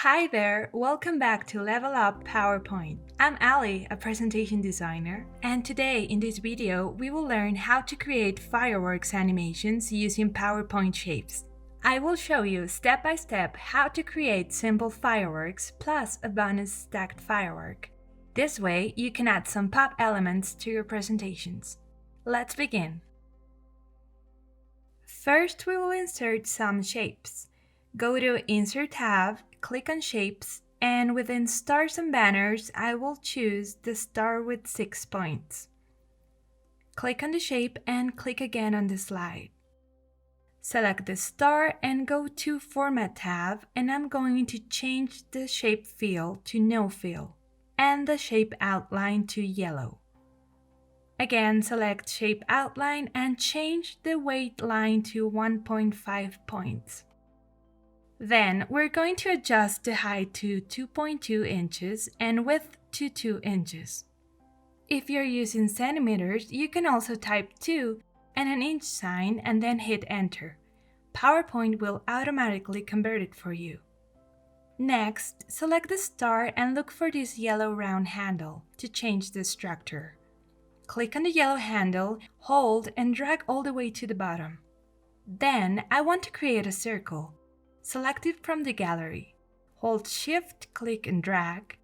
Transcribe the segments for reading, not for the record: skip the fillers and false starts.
Hi there, welcome back to Level Up PowerPoint. I'm Ali, a presentation designer, and today in this video we will learn how to create fireworks animations using PowerPoint shapes. I will show you step by step how to create simple fireworks plus a bonus stacked firework. This way you can add some pop elements to your presentations. Let's begin. First we will insert some shapes. Go to Insert tab, click on Shapes, and within Stars and Banners, I will choose the star with 6 points. Click on the shape and click again on the slide. Select the star and go to Format tab, and I'm going to change the shape fill to No Fill and the shape outline to yellow. Again, select Shape Outline and change the weight line to 1.5 points. Then we're going to adjust the height to 2.2 inches and width to 2 inches. If you're using centimeters, you can also type 2 and an inch sign and then hit enter. PowerPoint will automatically convert it for you. Next, select the star and look for this yellow round handle to change the structure. Click on the yellow handle, hold and drag all the way to the bottom. Then I want to create a circle. Select it from the gallery. Hold Shift, click and drag.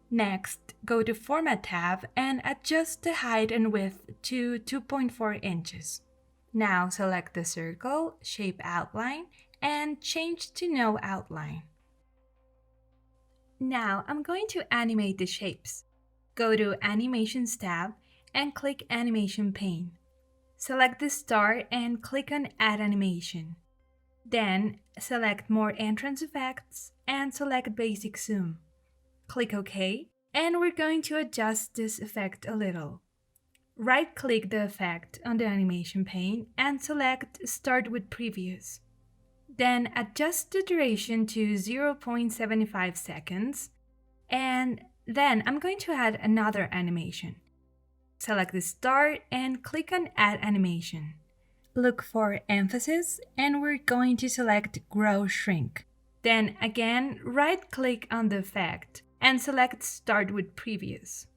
Next, go to Format tab and adjust the height and width to 2.4 inches. Now select the circle, Shape Outline, and change to No Outline. Now I'm going to animate the shapes. Go to Animations tab and click Animation Pane. Select the star and click on Add Animation. Then, select More Entrance Effects and select Basic Zoom. Click OK, and we're going to adjust this effect a little. Right-click the effect on the animation pane and select Start with Previous. Then adjust the duration to 0.75 seconds, and then I'm going to add another animation. Select the start and click on Add Animation. Look for Emphasis and we're going to select Grow Shrink. Then again, right-click on the effect and select Start with Previous.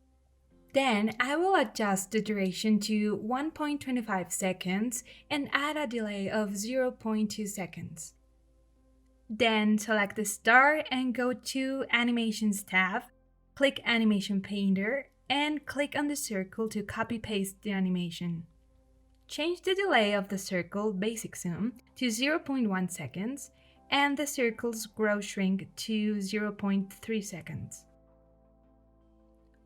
Then I will adjust the duration to 1.25 seconds and add a delay of 0.2 seconds. Then select the star and go to Animations tab, click Animation Painter, and click on the circle to copy-paste the animation. Change the delay of the circle Basic Zoom to 0.1 seconds and the circle's Grow Shrink to 0.3 seconds.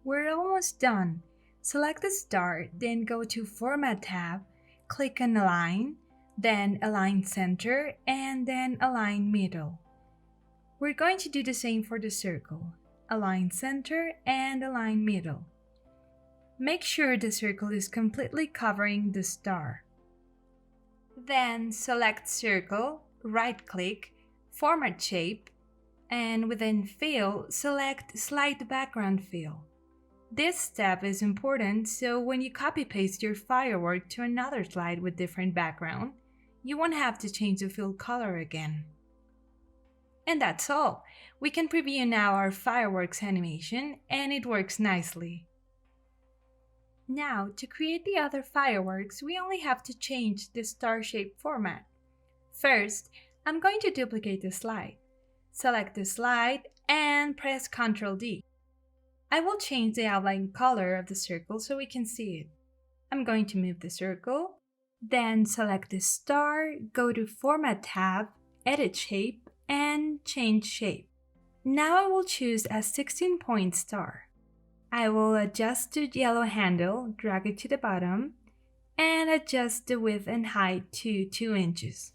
We're almost done. Select the star, then go to Format tab, click on Align, then Align Center, and then Align Middle. We're going to do the same for the circle. Align Center and Align Middle. Make sure the circle is completely covering the star. Then select Circle, right-click, Format Shape, and within Fill, select Slide Background Fill. This step is important so when you copy-paste your firework to another slide with different background, you won't have to change the fill color again. And that's all. We can preview now our fireworks animation, and it works nicely. Now, to create the other fireworks, we only have to change the star shape format. First, I'm going to duplicate the slide. Select the slide and press Ctrl D. I will change the outline color of the circle so we can see it. I'm going to move the circle, then select the star, go to Format tab, Edit Shape, and change shape. Now I will choose a 16-point star. I will adjust the yellow handle, drag it to the bottom, and adjust the width and height to 2 inches.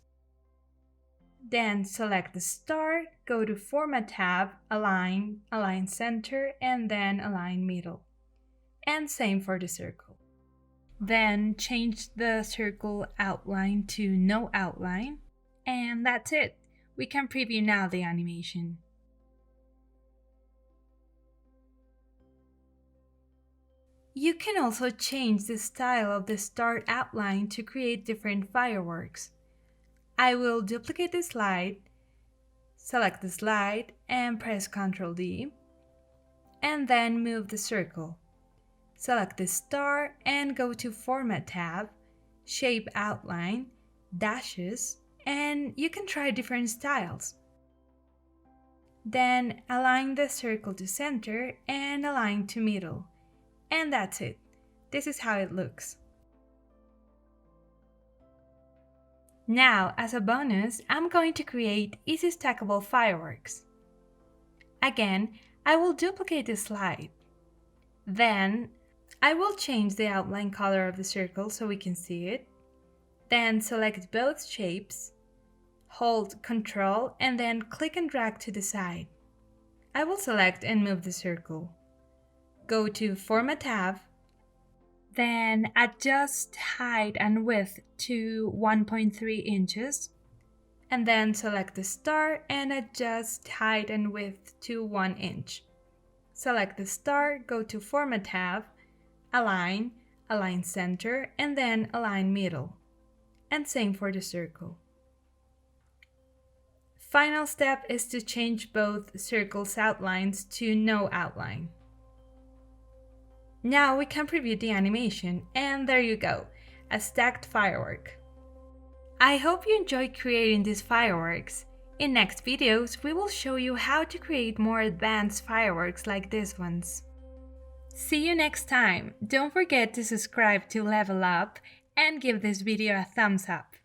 Then select the star, go to Format tab, Align, Align Center, and then Align Middle. And same for the circle. Then change the circle outline to No Outline, and that's it. We can preview now the animation. You can also change the style of the star outline to create different fireworks. I will duplicate the slide, Select the slide and press Ctrl D, and then move the circle. Select the star and go to Format tab, Shape Outline, Dashes, and you can try different styles. Then align the circle to center and align to middle. And that's it. This is how it looks. Now, as a bonus, I'm going to create easy stackable fireworks. Again, I will duplicate the slide. Then, I will change the outline color of the circle so we can see it. Then select both shapes, hold Ctrl, and then click and drag to the side. I will select and move the circle. Go to Format tab, then adjust height and width to 1.3 inches, and then select the star and adjust height and width to 1 inch. Select the star, go to Format tab, Align, Align Center, and then Align Middle. And same for the circle. Final step is to change both circles' outlines to no outline. Now we can preview the animation, and there you go, a stacked firework. I hope you enjoyed creating these fireworks. In next videos, we will show you how to create more advanced fireworks like these ones. See you next time! Don't forget to subscribe to level up and give this video a thumbs up.